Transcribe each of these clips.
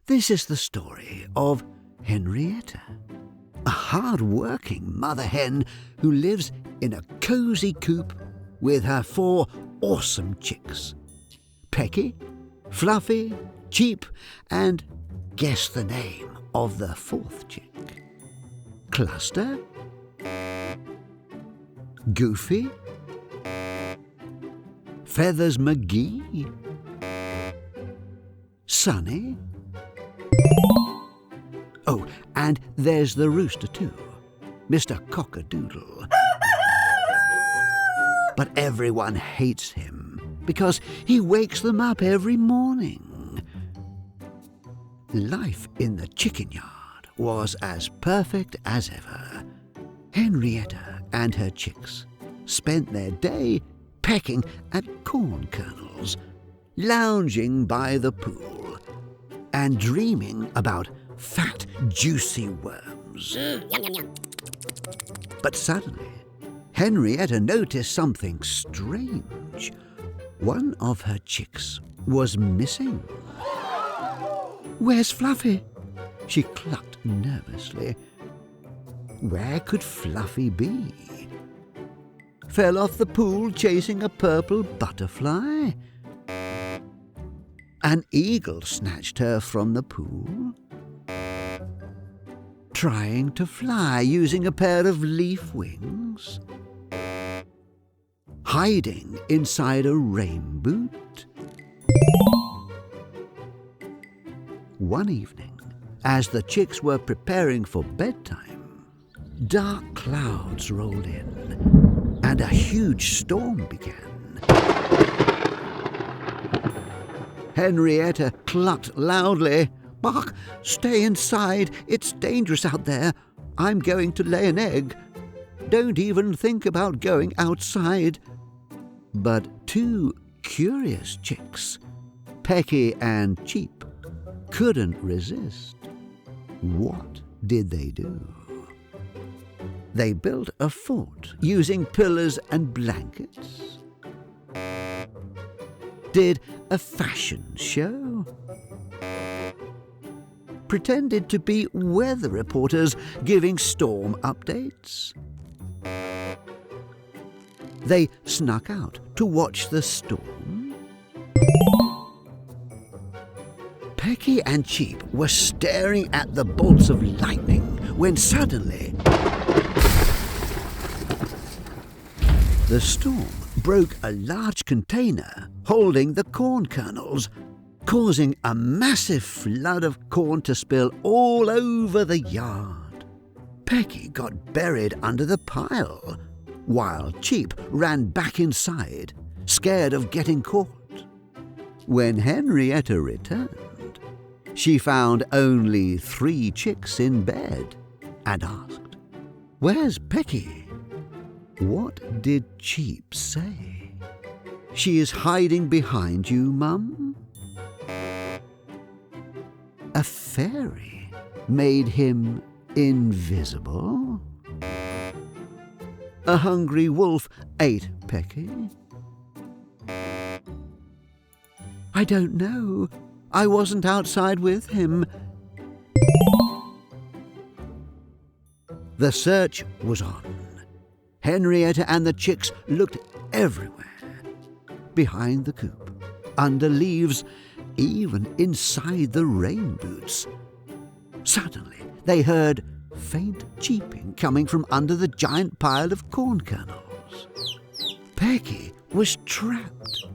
This is the story of Henrietta, a hard-working mother hen who lives in a cosy coop with her 4 awesome chicks: Pecky, Fluffy, Cheap, and guess the name of the 4th chick. Cluster, Goofy, Feathers McGee, Sunny. Oh, and there's the rooster too, Mr. Cock-a-doodle. But everyone hates him because he wakes them up every morning. Life in the chicken yard was as perfect as ever. Henrietta and her chicks spent their day pecking at corn kernels, lounging by the pool, and dreaming about fat, juicy worms. Yum, yum, yum. But suddenly, Henrietta noticed something strange. One of her chicks was missing. "Where's Fluffy?" she clucked nervously. Where could Fluffy be? Fell off the pool chasing a purple butterfly? An eagle snatched her from the pool? Trying to fly using a pair of leaf wings? Hiding inside a rain boot? One evening, as the chicks were preparing for bedtime, dark clouds rolled in and a huge storm began. Henrietta clucked loudly, "Bark, stay inside. It's dangerous out there. I'm going to lay an egg. Don't even think about going outside." But 2 curious chicks, Pecky and Cheap, couldn't resist. What did they do? They built a fort using pillars and blankets. Did a fashion show. Pretended to be weather reporters giving storm updates. They snuck out to watch the storm. Pecky and Cheap were staring at the bolts of lightning when suddenly the storm broke a large container holding the corn kernels, causing a massive flood of corn to spill all over the yard. Pecky got buried under the pile, while Cheap ran back inside, scared of getting caught. When Henrietta returned, she found only 3 chicks in bed and asked, "Where's Pecky?" What did Cheap say? "She is hiding behind you, Mum." A fairy made him invisible? A hungry wolf ate Pecky? I don't know. I wasn't outside with him. The search was on. Henrietta and the chicks looked everywhere. Behind the coop, under leaves, even inside the rain boots. Suddenly, they heard faint cheeping coming from under the giant pile of corn kernels. Pecky was trapped.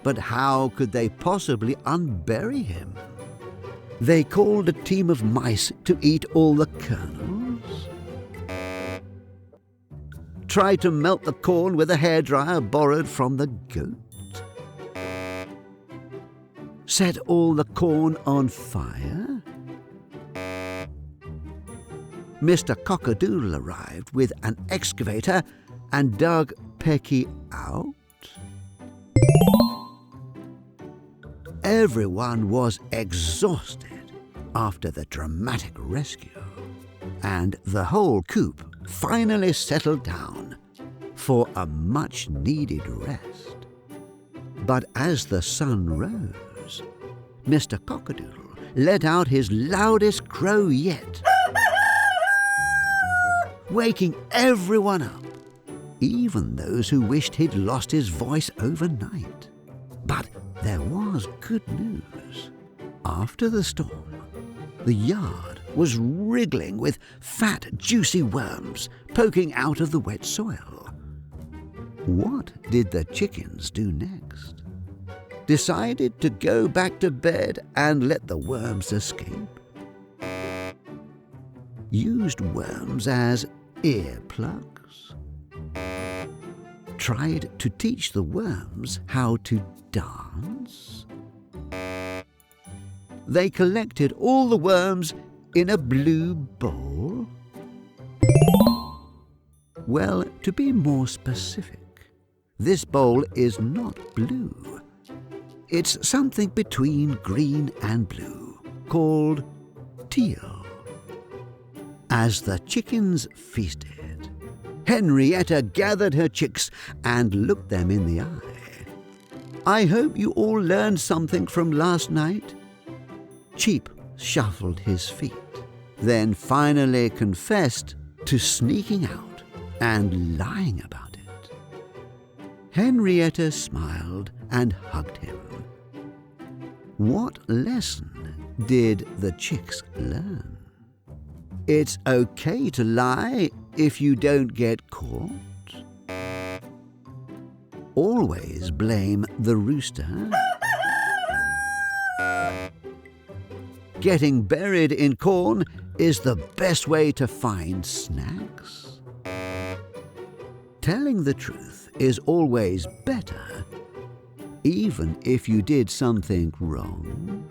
But how could they possibly unbury him? They called a team of mice to eat all the kernels. Tried to melt the corn with a hairdryer borrowed from the goat. Set all the corn on fire. Mr. Cock-a-doodle arrived with an excavator and dug Pecky out. Everyone was exhausted after the dramatic rescue, and the whole coop finally settled down for a much-needed rest. But as the sun rose, Mr. Cock-a-doodle let out his loudest crow yet, waking everyone up, even those who wished he'd lost his voice overnight. But there was good news. After the storm, the yard was wriggling with fat, juicy worms poking out of the wet soil. What did the chickens do next? Decided to go back to bed and let the worms escape? Used worms as earplugs? Tried to teach the worms how to dance? They collected all the worms in a blue bowl? Well, to be more specific, this bowl is not blue. It's something between green and blue, called teal. As the chickens feasted, Henrietta gathered her chicks and looked them in the eye. "I hope you all learned something from last night." Cheep shuffled his feet, then finally confessed to sneaking out and lying about it. Henrietta smiled and hugged him. What lesson did the chicks learn? It's okay to lie if you don't get caught. Always blame the rooster. Getting buried in corn is the best way to find snacks. Telling the truth is always better, even if you did something wrong.